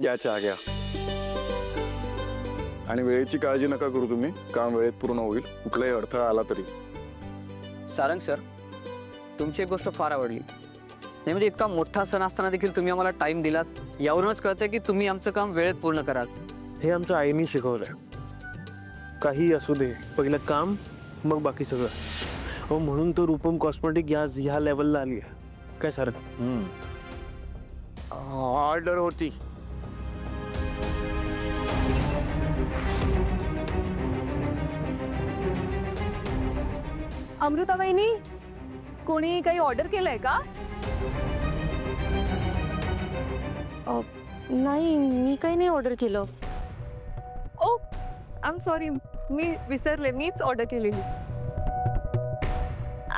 या चहा घ्या आणि वेळेची काळजी नका करू तुम्ही. काम वेळेत पूर्ण होईल, कुठलाही अडथळा आला तरी. सारंग सर, तुमची एक गोष्ट फार आवडली. नाही म्हणजे इतका मोठा सण असताना देखील तुम्ही आम्हाला टाइम दिलात. यावरूनच कळतंय की तुम्ही आमचं काम वेळेत पूर्ण कराल. हे आमच्या आईने शिकवलंय. काही असू दे, पहिलं काम मग बाकी सगळं. हो, म्हणून तो रूपम कॉस्मेटिक ह्या लेवलला आली आहे. काय सारंग? ऑर्डर होती. अमृता वहिनी, कोणी काही ऑर्डर केलंय का? नाही, मी काही नाही ऑर्डर केलं. ओ आय एम सॉरी, मी विसरले, मीच ऑर्डर केलेली.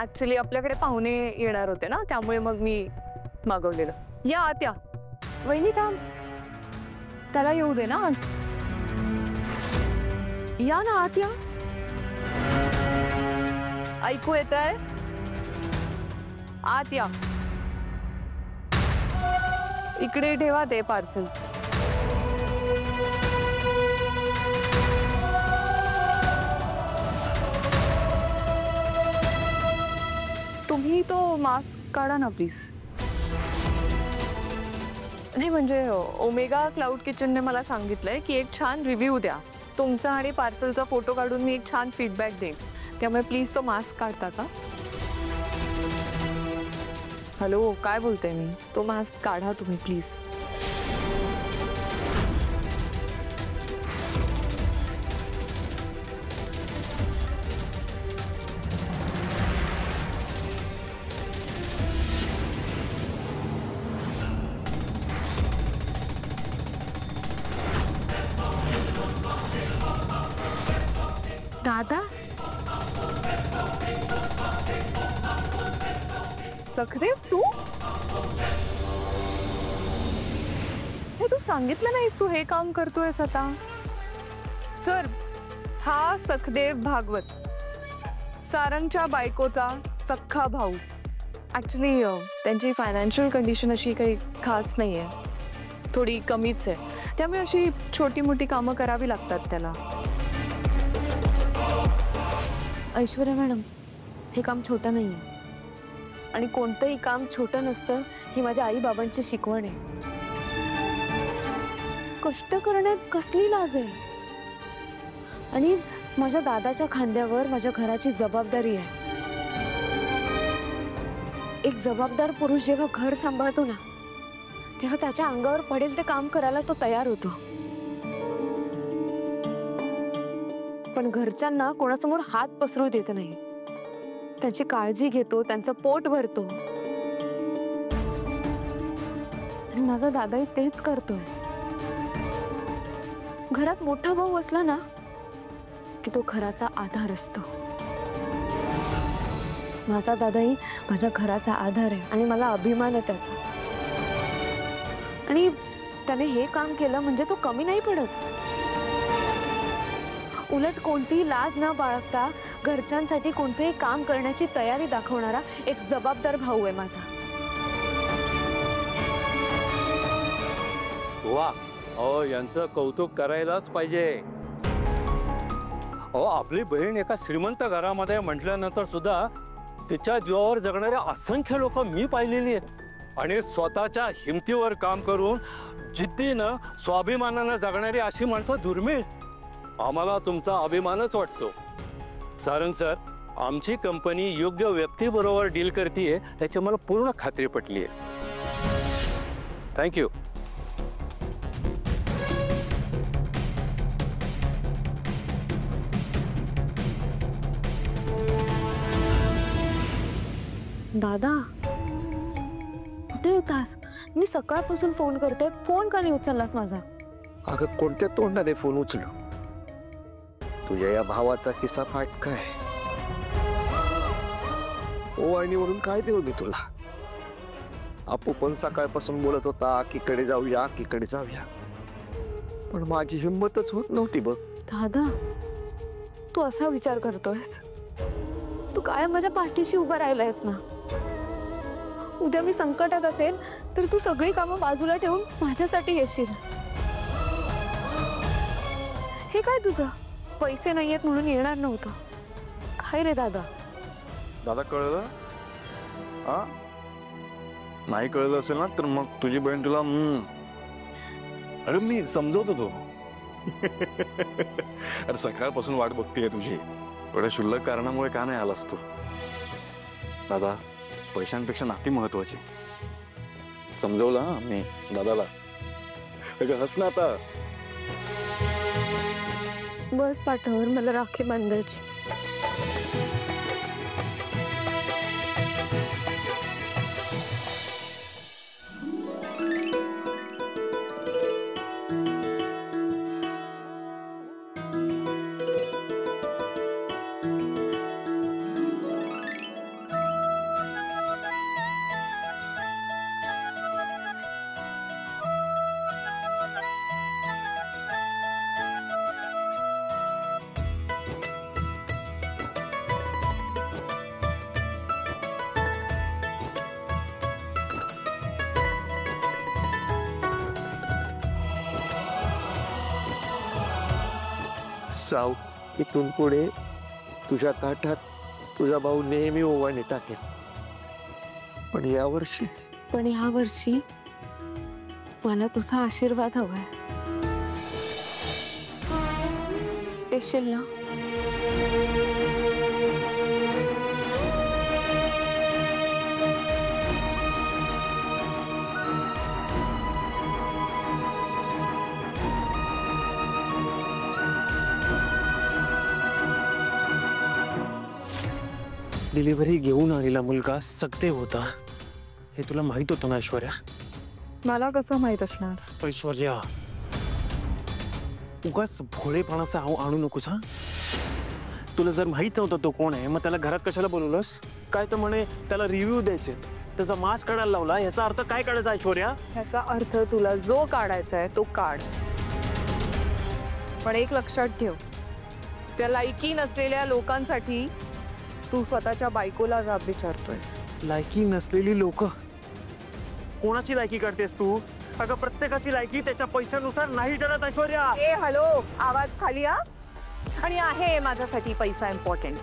ऍक्च्युली आपल्याकडे पाहुणे येणार होते ना, त्यामुळे मग मी मागवलेलं. या आत्या. वहिनी थांब, त्याला येऊ दे ना. या ना आत्या. ऐकू येतंय? आत या. इकडे ठेवा ते पार्सल. तुम्ही तो मास्क काढा ना प्लीज. नाही म्हणजे ओमेगा क्लाउड किचनने मला सांगितलंय की एक छान रिव्ह्यू द्या. तुमचा आणि पार्सलचा फोटो काढून मी एक छान फीडबॅक देईन. त्यामुळे प्लीज तो मास्क काढता का? हॅलो, काय बोलते मी? तो मास्क काढा तुम्ही प्लीज. दादा, सखदेव तू? हे तू सांगितलं नाहीस तू हे काम करतोयस आता? सर, हा सखदेव भागवत, सारंगच्या बायकोचा सख्खा भाऊ. ॲक्च्युली त्यांची फायनान्शियल कंडिशन अशी काही खास नाही आहे, थोडी कमीच आहे. त्यामुळे अशी छोटी मोठी कामं करावी लागतात त्याला. ऐश्वर्या मॅडम, हे काम छोटं नाही आहे. आणि कोणतंही काम छोटं नसतं ही माझ्या आई बाबांची शिकवण आहे. कष्ट करण्यात कसली लाज आहे? आणि माझ्या दादाच्या खांद्यावर माझ्या घराची जबाबदारी आहे. एक जबाबदार पुरुष जेव्हा घर सांभाळतो ना, तेव्हा त्याच्या अंगावर पडेल ते काम करायला तो तयार होतो. पण घरच्यांना कोणासमोर हात पसरू देत नाही. त्यांची काळजी घेतो, त्यांचं पोट भरतो. आणि माझा दादाही तेच करतोय. घरात मोठा भाऊ असला ना की तो घराचा आधार असतो. माझा दादाही माझ्या घराचा आधार आहे आणि मला अभिमान आहे त्याचा. आणि त्याने हे काम केलं म्हणजे तो कमी नाही पडत. उलट कोणतीही लाज न बाळगता घरच्यांसाठी कोणतेही काम करण्याची तयारी दाखवणारा एक जबाबदार भाऊ आहे माझा. वा, अहो यांचं कौतुक करायलाच पाहिजे. अहो आपली बहीण एका श्रीमंत घरामध्ये म्हटल्यानंतर सुद्धा तिच्या जीवावर जगणारे असंख्य लोक मी पाहिलेली आहेत. आणि स्वतःच्या हिमतीवर काम करून जिद्दीनं स्वाभिमानानं जगणारी अशी माणसं दुर्मिळ. आम्हाला तुमचा अभिमानच वाटतो. सारंग सर, आमची कंपनी योग्य व्यक्तीबरोबर डील करतीये त्याची मला पूर्ण खात्री पटली आहे. थँक्यू. दादा, कुठे होतास? मी सकाळपासून फोन करते, फोन का नाही उचललास माझा? अगं कोणत्या तोंडाने फोन उचलू? तुझ्या या भावाचा किस्सा फाट काय? ओवाळणीवरून काय देऊ मी तुला? आपू पण सकाळपासून बोलत होता कीकडे जाऊया, कीकडे जाऊया, पण माझी हिंमतच होत नव्हती बघ. दादा, तू असा विचार करतोयस? तू काय माझ्या पाठीशी उभा राहिलायस ना. उद्या मी संकटात असेल तर तू सगळी कामं बाजूला ठेवून माझ्यासाठी येशील. हे काय तुझं? पैसे नाहीयेत म्हणून येणार नव्हतं. काय रे दादा? दादा कळलं? हा, नाही कळलं असेल ना तर मग तुझी बहीण तुला अरे मी समजवतो तो. अरे सकाळपासून वाट बघतीये तुझी. एवढ्या क्षुल्लक कारणामुळे का नाही आलास तू? दादा, पैशांपेक्षा नाती महत्वाची. समजवलं हा मी दादाला. अगं हस ना आता. बस पाठावर मला राखी बांधायची. साव, इथून पुढे तुझ्या ताटात तुझा भाऊ नेहमी ओवाने टाकेल. पण यावर्षी पण या वर्षी मला तुझा आशीर्वाद हवाय. देशील ना? डिलिव्हरी घेऊन आलेला मुलगा सगते होता हे तुला माहित होतं ना ऐश्वर्या? मला कसं माहित असणार? ऐश्वर्या, उगाच भोळेपणाचा हाव आणू नकोस हा. तुला जर माहित नव्हतं तो कोण आहे मग त्याला घरात कशाला बोलवलंस? काय तर म्हणे त्याला रिव्ह्यू द्यायचे, त्याचा मास्क काढायला लावला. याचा अर्थ काय काढायचा ऐश्वर्या? ह्याचा अर्थ तुला जो काढायचा आहे तो काढ. पण एक लक्षात ठेव, त्या लायकी नसलेल्या लोकांसाठी तू स्वतःच्या बायकोला जाब विचारतोयस. लायकी नसलेली लोक? कोणाची लायकी काढतेस तू? अगं प्रत्येकाची लायकी त्याच्या पैशानुसार नाही ठरत ऐश्वर्या. ए हॅलो, आवाज खाली आ. आणि आहे माझ्यासाठी पैसा इम्पॉर्टंट.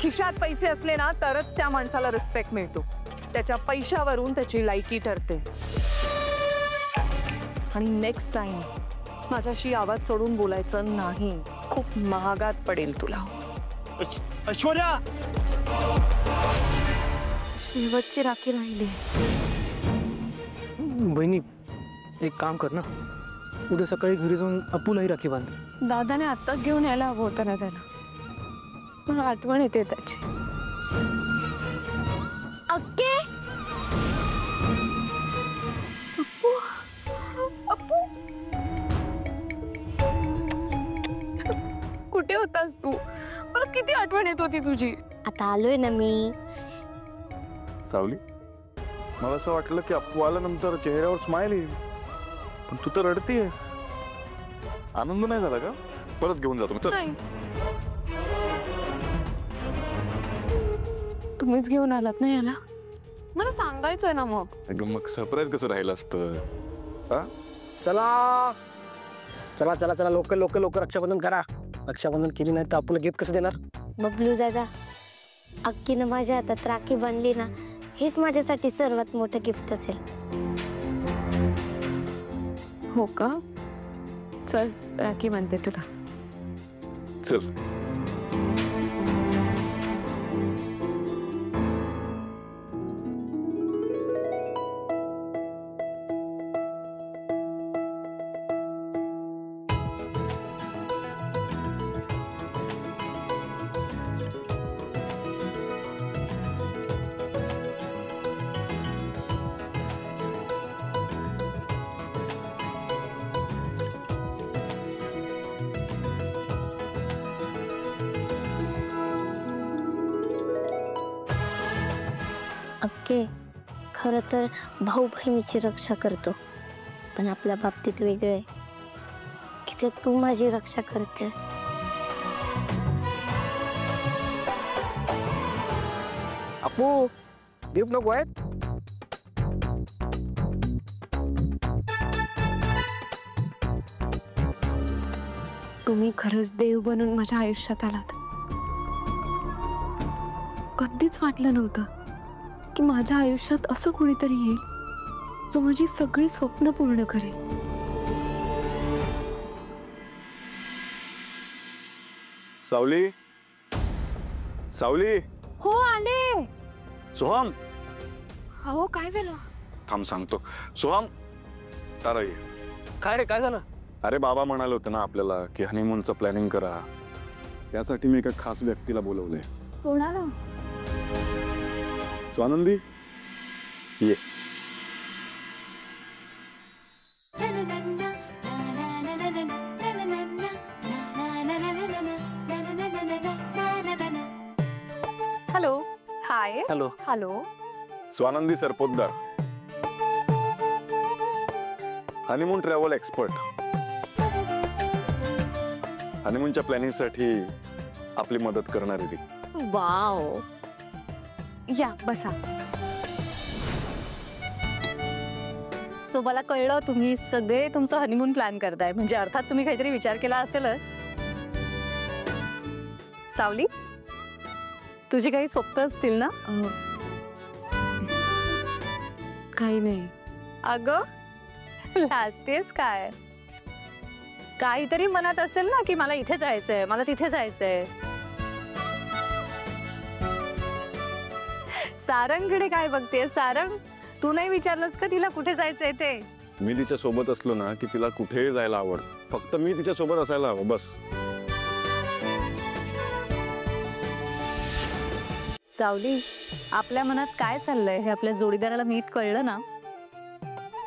खिशात पैसे असले ना तरच त्या माणसाला रिस्पेक्ट मिळतो. त्याच्या पैशावरून त्याची लायकी ठरते. आणि नेक्स्ट टाइम माझ्याशी आवाज चढून बोलायचं नाही. खूप महागात पडेल तुला. ऐश्वर्या, शेवटची राखी राहिली. बहिणी एक काम कर ना, उद्या सकाळी घरी जाऊन अपूलाही राखी बांध. दादाने आत्ताच घेऊन यायला हवं होतं ना त्याला. मला आठवण येते त्याची. अक्के, अप्पू, अप्पू, कुठे होतास तू? मला किती आठवण येत होती तुझी. आता आलोय ना मी. सावली, मला असं वाटलं की अप्पू आल्यानंतर चेहऱ्यावर स्माइल येईल, पण तू तर रडतीयस. आनंद नाही झाला का? परत घेऊन जातो. चल. नाही, तुम्हीच घेऊन आलात ना याला. मला सांगायचंय ना मग. अगं मग सरप्राईज कसं राहिलं असतं? हा, चला चला चला चला, लवकर लवकर लवकर रक्षाबंधन करा. रक्षाबंधन केली नाही तर आपल्याला गिफ्ट कसं देणार? बबलू दादा, अक्कीनं माझ्या हातात राखी बांधली ना, हेच माझ्यासाठी सर्वात मोठं गिफ्ट असेल. हो का? चल राखी बांधते तुला. चल. अक्के, खरं तर भाऊ बहिणीची रक्षा करतो, पण आपल्या बाबतीत वेगळं आहे की जे तू माझी रक्षा करतेस. अप्पू, गिफ्ट नको आहेत? तुम्ही खरंच देव बनून माझ्या आयुष्यात आलात. कधीच वाटलं नव्हतं की माझ्या आयुष्यात असं कोणीतरी येईल जो माझी सगळी स्वप्न पूर्ण करेल. सावली, सावली. हो आले. सोहम, हो काय झालं? थांब सांगतो. सोहम, तारा ये. काय रे, काय झालं? अरे बाबा म्हणाले होते ना आपल्याला की हनीमूनचं प्लॅनिंग करा. त्यासाठी मी एका खास व्यक्तीला बोलवलंय. कोणाला? स्वानंदी, ये. Hello. Hi. Hello. Hello. Swanandi Sarpotdar, honeymoon travel expert. हनीमूनच्या प्लॅनिंगसाठी आपली मदत करणारी ती. वाव. या बसा. सो मला कळलं तुम्ही सगळे तुमचं हनीमून प्लॅन करताय, म्हणजे अर्थात तुम्ही काहीतरी विचार केला असेलच. सावली, तुझी काही स्वप्न असतील ना? काही नाही. अगं लाजतेस काय? काहीतरी मनात असेल ना की मला इथे जायचंय, मला तिथे जायचंय. सारंगकडे काय बघतेस? सारंग, तू नाही विचारलंस का तिला कुठे जायचंय ते? मी तिच्या सोबत असलो ना की तिला कुठेही जायला आवडतं. फक्त मी तिच्या सोबत असायला हवं बस. सावली, आपल्या मनात काय चाललंय हे आपल्या जोडीदाराला नीट कळलं ना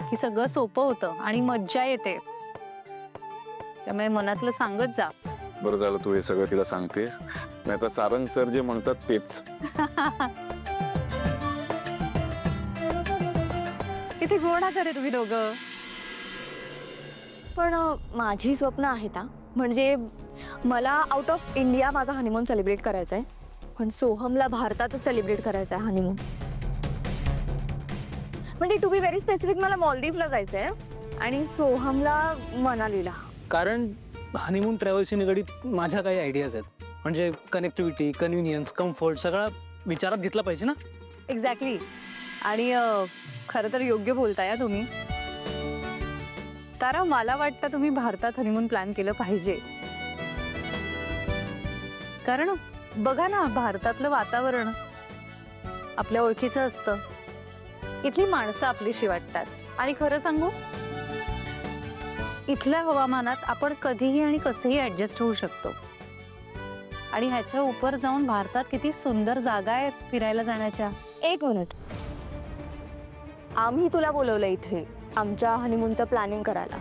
की सगळं सोपं होतं आणि मज्जा येते. त्यामुळे मनातलं सांगत जा. बरं झालं तू हे सगळं तिला सांगतेस, नाही तर सारंग सर जे म्हणतात तेच. किती गोडा करे तुम्ही दोघं. पण माझी स्वप्न आहेत हा. म्हणजे मला आउट ऑफ इंडिया माझा हनीमून सेलिब्रेट करायचा आहे, पण सोहमला भारतातच सेलिब्रेट करायचा आहे हनीमून. म्हणजे टू बी व्हेरी स्पेसिफिक, मला मालदीवला जायचं आहे आणि सोहमला मनालीला. कारण हनीमून ट्रॅव्हलशी निगडीत माझ्या काही आयडियाज आहेत. म्हणजे कनेक्टिव्हिटी, कन्व्हिनियन्स, कम्फर्ट सगळा विचारात घेतला पाहिजे ना. एक्झॅक्टली. आणि खरं तर योग्य बोलताय तुम्ही. कारण मला वाटतं तुम्ही भारतात हनीमून प्लॅन केलं पाहिजे. कारण बघा ना, भारतातलं वातावरण आपल्या ओळखीचं असतं. इथली माणसं आपलीशी वाटतात. आणि खरं सांगू, इथल्या हवामानात आपण कधीही आणि कसंही ऍडजस्ट होऊ शकतो. आणि ह्याच्या उपर जाऊन भारतात किती सुंदर जागा आहेत फिरायला जाण्याच्या. एक मिनिट, आम्ही तुला बोलवलं इथे आमच्या हनीमूनचं प्लॅनिंग करायला.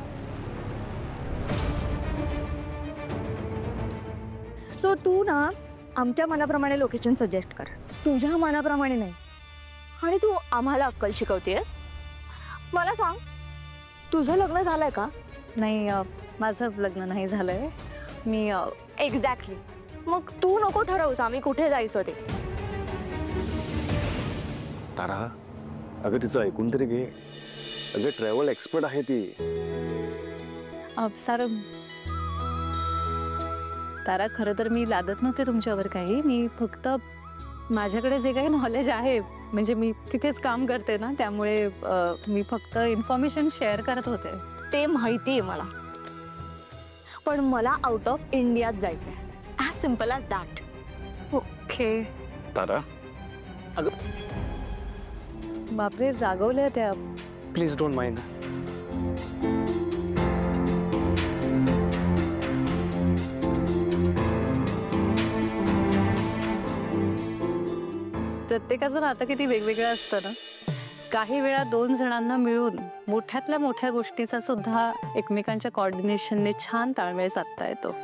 सो तू ना आमच्या मनाप्रमाणे लोकेशन सजेस्ट कर, तुझ्या मनाप्रमाणे नाही. आणि तू आम्हाला अक्कल शिकवतेस. मला सांग, तुझं लग्न झालंय का? नाही, माझं लग्न नाही झालंय. मी एक्झॅक्टली. मग तू नको ठरवूस आम्ही कुठे जायचं ते. तारा, अगं तिचं ऐकून तरी घे. अगं ट्रॅव्हल एक्सपर्ट आहे ती. सारं, तारा, खरं तर मी लादत नव्हते तुमच्यावर काही. मी फक्त माझ्याकडे जे काही नॉलेज आहे, म्हणजे मी तिथेच काम करते ना, त्यामुळे मी फक्त इन्फॉर्मेशन शेअर करत होते. ते माहिती आहे मला, पण मला आउट ऑफ इंडियात जायचंय. As simple as that. Okay. Tara, बापरे, जागवल्या त्या. Please don't mind. प्रत्येकाचं नातं किती वेगवेगळं असतं ना. काही वेळा दोन जणांना मिळून मोठ्यातल्या मोठ्या गोष्टीचा सुद्धा एकमेकांच्या कोऑर्डिनेशनने छान ताळमेळ साधता येतो.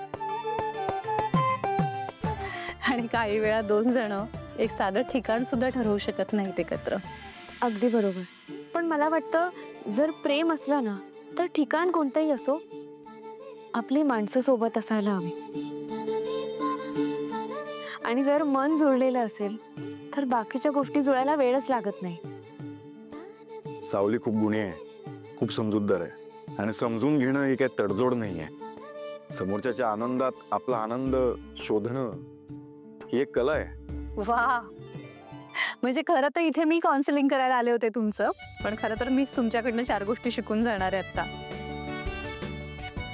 आणि काही वेळा दोन जण एक साधं ठिकाण सुद्धा ठरवू शकत नाहीत एकत्र. अगदी बरोबर. पण मला वाटतं जर प्रेम असलं ना तर ठिकाण कोणतंही असो, आपली माणसं सोबत असायला हवी. आणि जर मन जुळलेलं असेल तर बाकीच्या गोष्टी जुळायला वेळच लागत नाही. सावली खूप गुणी आहे, खूप समजूतदार आहे. आणि समजून घेणं ही काही तडजोड नाही आहे. समोरच्याच्या आनंदात आपला आनंद शोधणं ही एक कला आहे. वा, म्हणजे खरं तर इथे मी काउन्सिलिंग करायला आले होते तुमचं, पण खरं तर मीच तुमच्याकडनं 4 गोष्टी शिकून जाणार आहे आता.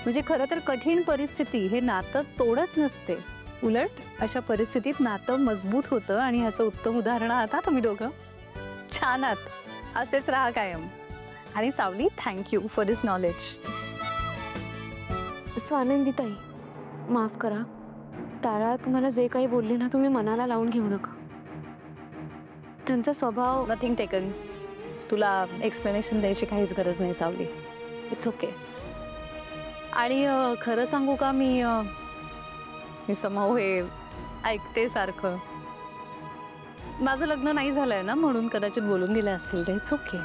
म्हणजे खरं तर कठीण परिस्थिती हे नातं तोडत नसते, उलट अशा परिस्थितीत नातं मजबूत होतं. आणि ह्याचं उत्तम उदाहरण आहात हा तुम्ही दोघं. छान आहात, असेच राहा कायम. आणि सावली, थँक्यू फॉर दिस नॉलेज. स्वानंदीताई, माफ करा, तारा तुम्हाला जे काही बोलली ना, तुम्ही मनाला लावून घेऊ नका. त्यांचा स्वभाव. Nothing taken. तुला एक्सप्लेनेशन द्यायची काहीच गरज नाही सावली. It's okay. आणि खरं सांगू का, मी समहाऊ हे ऐकते सारखं. माझं लग्न नाही झालंय ना, म्हणून कदाचित बोलून गेले असतील ते. It's okay.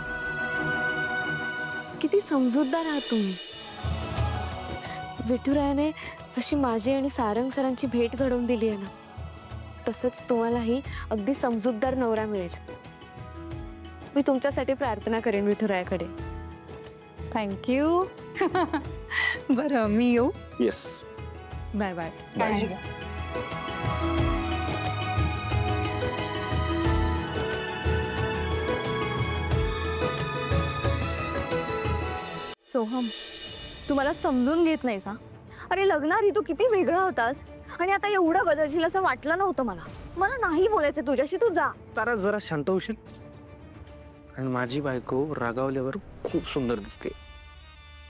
किती समजूतदार आहात तुम्ही. विठुरायाने जशी माझी आणि सारंग सरांची भेट घडवून दिली आहे ना, तसंच तुम्हालाही अगदी समजूतदार नवरा मिळेल. मी तुमच्यासाठी प्रार्थना करेन विठुरायाकडे. थँक्यू. बरं, मी येऊ. येस. Bye bye. सोहम, तू मला समजून घेत नाहीस. अरे लग्नाआधी तू किती वेगळा होतास आणि आता एवढं बदलशील असं वाटलं नव्हतं मला. मला नाही बोलायचं तुझ्याशी, तू जा. तारा जरा शांत होशील. आणि माझी बायको रागावल्यावर खूप सुंदर दिसते.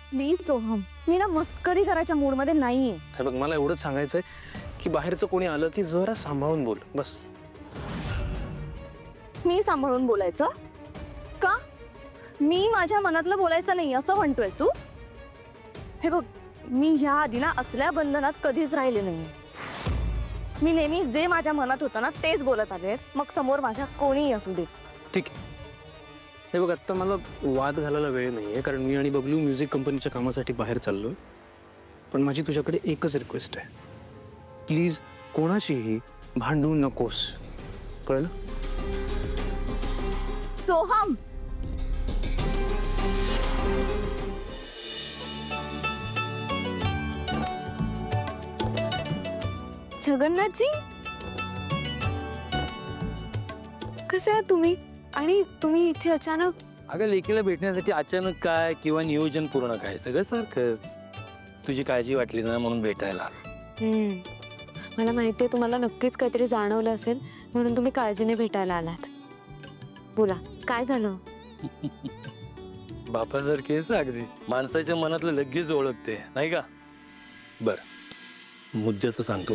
प्लीज सोहम, मी ना मस्करी करायच्या मूडमध्ये नाहीये. हे बघ, मला एवढंच सांगायचंय की बाहेरचं कोणी आलं की जरा सांभाळून बोल, बस. मी सांभाळून बोलायचं का? मी माझ्या मनातलं बोलायचं नाही असं म्हणतोय तू? हे बघ, मी ह्या आधी ना असल्या बंधनात कधीच राहिले नाही. मी नेहमी जे माझ्या मनात होतं ना तेच बोलत आले, मग समोर माझ्या कोणीही असू दे. ठीक आहे. हे बघ, आत्ता मला वाद घालायला वेळ नाही आहे, कारण मी आणि बबलू म्युझिक कंपनीच्या कामासाठी बाहेर चाललो. पण माझी तुझ्याकडे एकच रिक्वेस्ट आहे, प्लीज कोणाशीही भांडू नकोस, कळलं? सोहम, जगन्नाथजी, कसे आहात तुम्ही? आणि तुम्ही इथे अचानक? अगं, लेकीला भेटण्यासाठी अचानक काय किंवा नियोजन पूर्ण काय, सगळं सारखंच. तुझी काळजी वाटली ना म्हणून भेटायला. मला माहिती आहे तुम्हाला नक्कीच काहीतरी जाणवलं असेल, म्हणून तुम्ही काळजीने भेटायला आलात. बोला, काय झालं? बापासारखीच अगदी, माणसाच्या मनातलं लगेच ओळखते नाही का? बर, मुद्द्याचं सांगतो.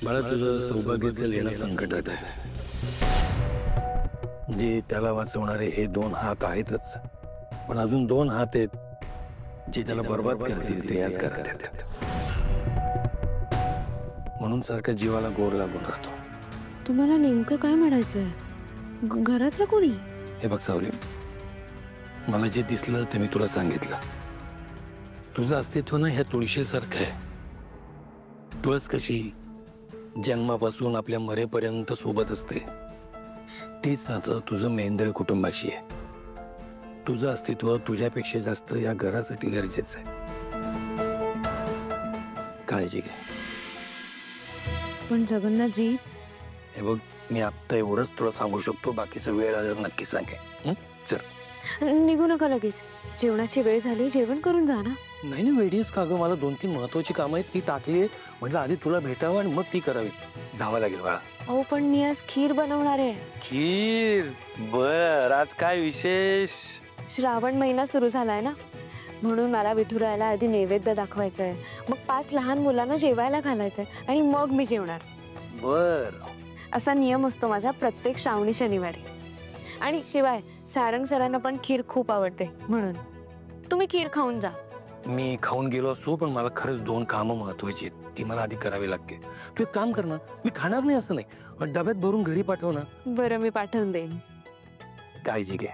बाळा, तुझं सौभाग्याचं लेणं संकटात आहे. जे त्याला वाचवणारे हे 2 हात आहेतच, पण अजून 2 हात आहेत जे त्याला बर्बाद करतील ते याच घरात आहेत. म्हणून सारखा जीवाला गोर लागून राहतो. तुम्हाला नेमकं काय म्हणायचंय? घरातलं कोणी? हे बघ सावली, मला जे दिसलं ते मी तुला सांगितलं. तुझं अस्तित्व ना ह्या तुळशीसारखं आहे. तुळस कशी जन्मापासून आपल्या मरेपर्यंत सोबत असते, तेच नातं तुझं मेंदळ कुटुंबाशी आहे. तुझं अस्तित्व तुझ्यापेक्षा जास्त या घरासाठी गरजेचं आहे. काळजी घे. पण जगन्नाथजी, हे बघ, मी आत्ता एवढंच तुला सांगू शकतो, बाकीचं वेळ आल्यावर नक्की सांगेन. चल, निघू नका लगेच. जेवणाची वेळ झाली, जेवण करून जा ना. नाही ना, वेळीच का गं, मला 2-3 महत्वाची कामं आहेत, ती टाकली. म्हणजे आधी तुला भेटावं आणि मग ती करावी. जावं लागेल बाळा. अहो, पण मी आज खीर बनवणार आहे. खीर? बर, आज काय विशेष? श्रावण महिना सुरू झालाय ना, म्हणून मला विठुरायाला आधी नैवेद्य दाखवायचं आहे, मग 5 लहान मुलांना जेवायला घालायचंय आणि मग मी जेवणार. बर, असा नियम असतो माझा प्रत्येक श्रावणी शनिवारी. आणि शिवाय सारंग सरांना पण खीर खूप आवडते, म्हणून तुम्ही खीर खाऊन जा. मी खाऊन गेलो असतो, पण मला खरंच 2 कामं महत्वाची आहेत, ती मला आधी करावी लागते. तू एक काम कर ना, मी खाणार नाही असं नाही, डब्यात भरून घरी पाठव ना. बरं, मी पाठवून देईन. काळजी घे.